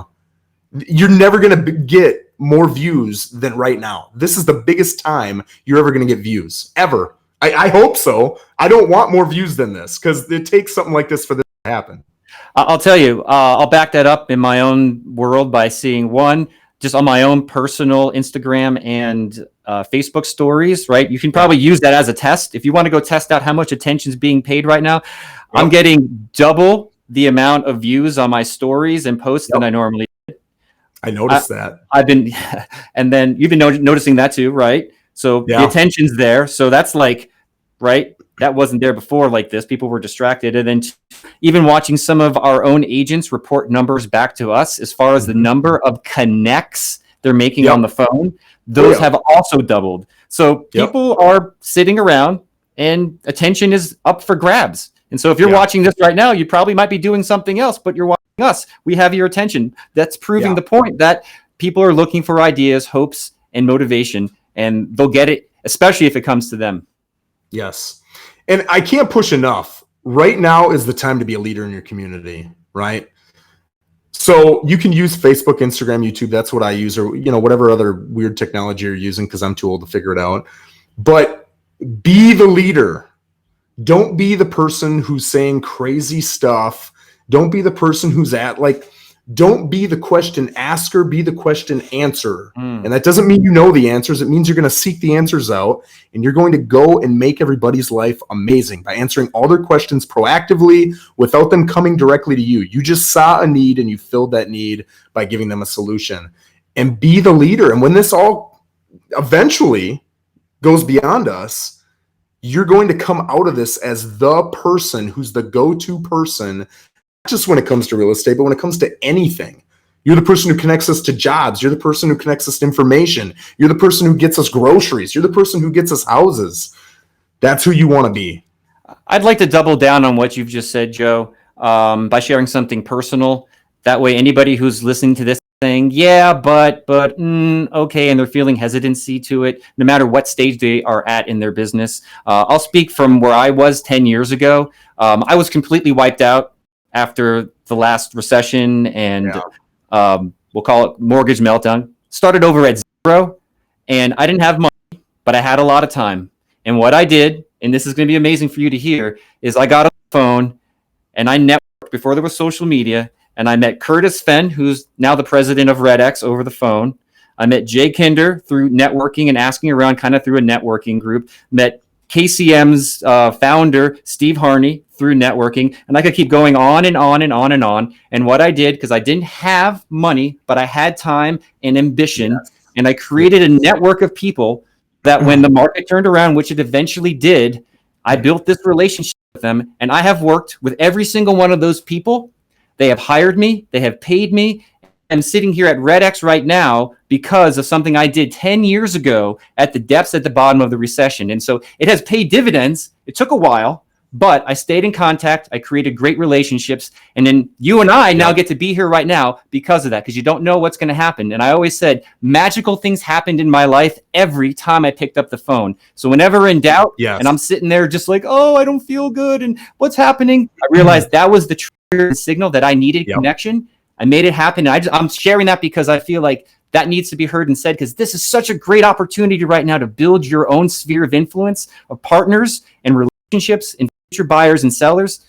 You're never going to get more views than right now. This is the biggest time you're ever going to get views, ever. I hope so. I don't want more views than this because it takes something like this for this to happen. I'll tell you, I'll back that up in my own world by seeing one, just on my own personal Instagram and Facebook stories, right? You can probably use that as a test. If you want to go test out how much attention is being paid right now, I'm getting double the amount of views on my stories and posts than I normally did. I noticed that. I've been, and then you've been noticing that too, right? So the attention's there. So that's like, right? that wasn't there before like this. People were distracted. And then even watching some of our own agents report numbers back to us as far as the number of connects they're making on the phone, those have also doubled. So people are sitting around and attention is up for grabs. And so if you're watching this right now, you probably might be doing something else, but you're watching us. We have your attention. That's proving the point that people are looking for ideas, hopes, and motivation, and they'll get it, especially if it comes to them. Yes. And I can't push enough. Right now is the time to be a leader in your community, right? So you can use Facebook, Instagram, YouTube. That's what I use, or whatever other weird technology you're using, because I'm too old to figure it out. But be the leader. Don't be the person who's saying crazy stuff. Don't be the person who's don't be the question asker, be the question answerer. And that doesn't mean you know the answers. It means you're going to seek the answers out, and you're going to go and make everybody's life amazing by answering all their questions proactively without them coming directly to you. You just saw a need and you filled that need by giving them a solution. And be the leader. And when this all eventually goes beyond us, you're going to come out of this as the person who's the go-to person, not just when it comes to real estate, but when it comes to anything. You're the person who connects us to jobs. You're the person who connects us to information. You're the person who gets us groceries. You're the person who gets us houses. That's who you want to be. I'd like to double down on what you've just said, Joe, by sharing something personal. That way, anybody who's listening to this saying, yeah, but okay, and they're feeling hesitancy to it, no matter what stage they are at in their business. I'll speak from where I was 10 years ago. I was completely wiped out after the last recession and we'll call it mortgage meltdown. Started over at zero, and I didn't have money, but I had a lot of time. And what I did, and this is going to be amazing for you to hear, is I got on the phone and I networked before there was social media. And I met Curtis Fenn, who's now the president of REDX, over the phone. I met Jay Kinder through networking and asking around kind of through a networking group. Met KCM's founder, Steve Harney, through networking. And I could keep going on and on and on and on. And what I did, because I didn't have money, but I had time and ambition, and I created a network of people that when the market turned around, which it eventually did, I built this relationship with them. And I have worked with every single one of those people. They have hired me. They have paid me. I'm sitting here at REDX right now because of something I did 10 years ago at the depths at the bottom of the recession. And so it has paid dividends. It took a while, but I stayed in contact. I created great relationships. And then you and I now get to be here right now because of that, because you don't know what's going to happen. And I always said magical things happened in my life every time I picked up the phone. So whenever in doubt, and I'm sitting there just like, oh, I don't feel good. And what's happening? I realized that was the signal that I needed connection. I made it happen. I'm sharing that because I feel like that needs to be heard and said, because this is such a great opportunity right now to build your own sphere of influence of partners and relationships and future buyers and sellers.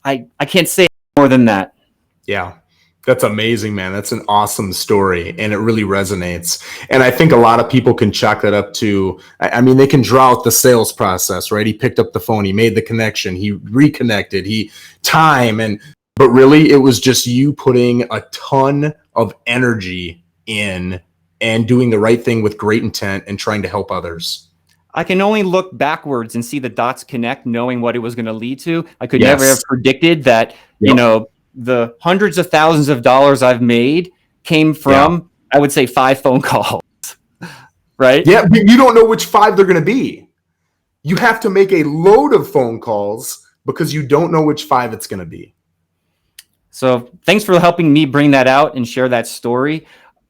I can't say more than that. Yeah. That's amazing, man. That's an awesome story, and it really resonates. And I think a lot of people can chalk that up to, I mean, they can draw out the sales process, right? He picked up the phone, he made the connection, he reconnected, but really it was just you putting a ton of energy in and doing the right thing with great intent and trying to help others. I can only look backwards and see the dots connect, knowing what it was going to lead to. I could never have predicted that, the hundreds of thousands of dollars I've made came from, I would say, 5 phone calls, right? Yeah, but you don't know which 5 they're going to be. You have to make a load of phone calls because you don't know which 5 it's going to be. So thanks for helping me bring that out and share that story.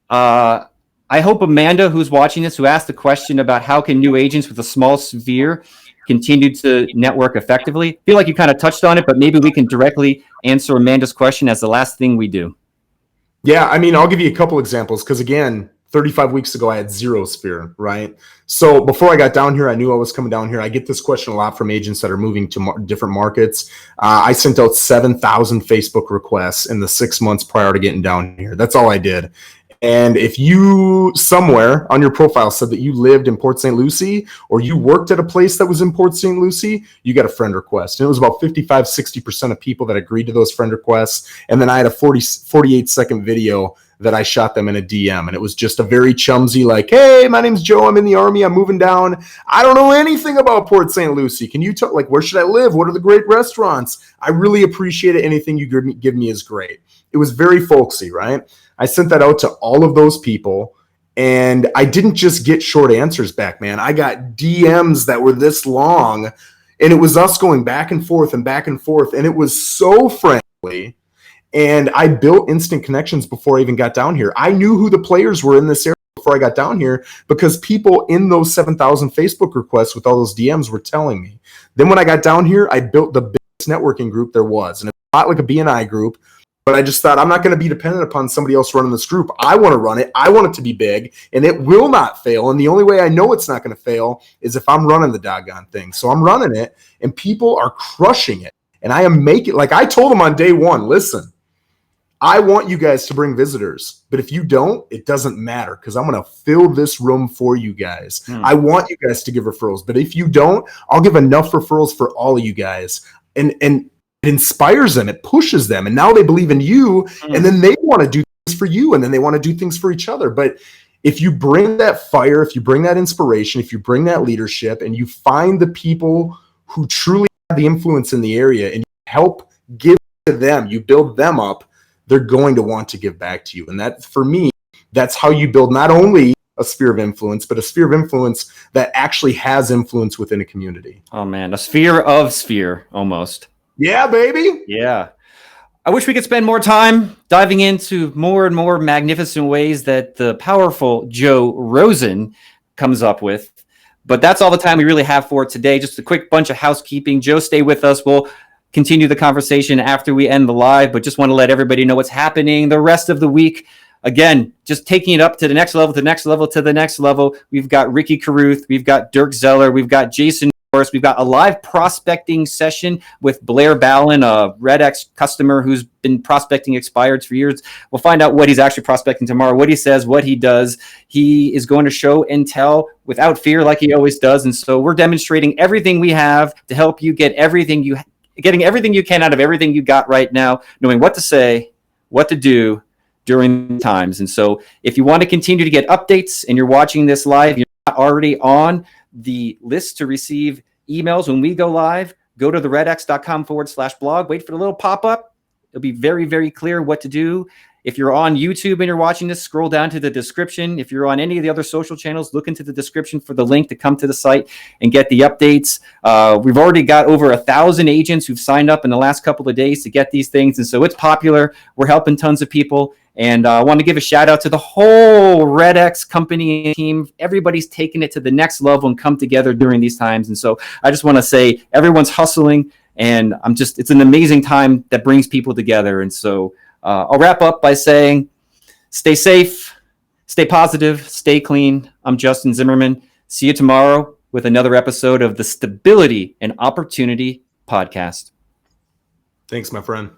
I hope Amanda, who's watching this, who asked the question about how can new agents with a small sphere continue to network effectively. I feel like you kind of touched on it, but maybe we can directly answer Amanda's question as the last thing we do. Yeah, I mean, I'll give you a couple examples because, again, 35 weeks ago, I had 0 sphere, right? So before I got down here, I knew I was coming down here. I get this question a lot from agents that are moving to different markets. I sent out 7,000 Facebook requests in the 6 months prior to getting down here. That's all I did. And if you somewhere on your profile said that you lived in Port St. Lucie or you worked at a place that was in Port St. Lucie, you got a friend request. And it was about 55-60% of people that agreed to those friend requests. And then I had a 48-second video that I shot them in a DM. And it was just a very chumsy, like, hey, my name's Joe. I'm in the Army. I'm moving down. I don't know anything about Port St. Lucie. Can you tell, like, where should I live? What are the great restaurants? I really appreciate it. Anything you give me is great. It was very folksy, right? I sent that out to all of those people. And I didn't just get short answers back, man. I got DMs that were this long. And it was us going back and forth and back and forth. And it was so friendly. And I built instant connections before I even got down here. I knew who the players were in this area before I got down here because people in those 7,000 Facebook requests with all those DMs were telling me. Then when I got down here, I built the biggest networking group there was. And it's not like a BNI group, but I just thought I'm not going to be dependent upon somebody else running this group. I want to run it. I want it to be big, and it will not fail. And the only way I know it's not going to fail is if I'm running the doggone thing. So I'm running it, and people are crushing it. And I am making, like I told them on day one, listen, I want you guys to bring visitors, but if you don't, it doesn't matter because I'm going to fill this room for you guys. I want you guys to give referrals, but if you don't, I'll give enough referrals for all of you guys. And it inspires them, it pushes them, and now they believe in you, and then they want to do things for you, and then they want to do things for each other. But if you bring that fire, if you bring that inspiration, if you bring that leadership, and you find the people who truly have the influence in the area, and you help give to them, you build them up, they're going to want to give back to you. And that, for me, that's how you build not only a sphere of influence, but a sphere of influence that actually has influence within a community. Oh, man, a sphere of sphere, almost. Yeah, baby. Yeah. I wish we could spend more time diving into more and more magnificent ways that the powerful Joe Rosen comes up with. But that's all the time we really have for today. Just a quick bunch of housekeeping. Joe, stay with us. We'll continue the conversation after we end the live, but just want to let everybody know what's happening the rest of the week. Again, just taking it up to the next level, to the next level, to the next level. We've got Ricky Caruth, we've got Dirk Zeller, we've got Jason Norris, we've got a live prospecting session with Blair Ballin, a REDX customer who's been prospecting expireds for years. We'll find out what he's actually prospecting tomorrow, what he says, what he does. He is going to show and tell without fear like he always does. And so we're demonstrating everything we have to help you get getting everything you can out of everything you got right now, knowing what to say, what to do during times. And so if you want to continue to get updates and you're watching this live, you're not already on the list to receive emails when we go live, go to theredx.com/blog, wait for the little pop-up. It'll be very, very clear what to do. If you're on YouTube and you're watching this, scroll down to the description. If you're on any of the other social channels, look into the description for the link to come to the site and get the updates. We've already got over 1,000 agents who've signed up in the last couple of days to get these things. And so it's popular. We're helping tons of people. And I want to give a shout out to the whole REDX company and team. Everybody's taking it to the next level and come together during these times. And so I just want to say everyone's hustling, and it's an amazing time that brings people together. And so I'll wrap up by saying, stay safe, stay positive, stay clean. I'm Justin Zimmerman. See you tomorrow with another episode of the Stability and Opportunity Podcast. Thanks, my friend.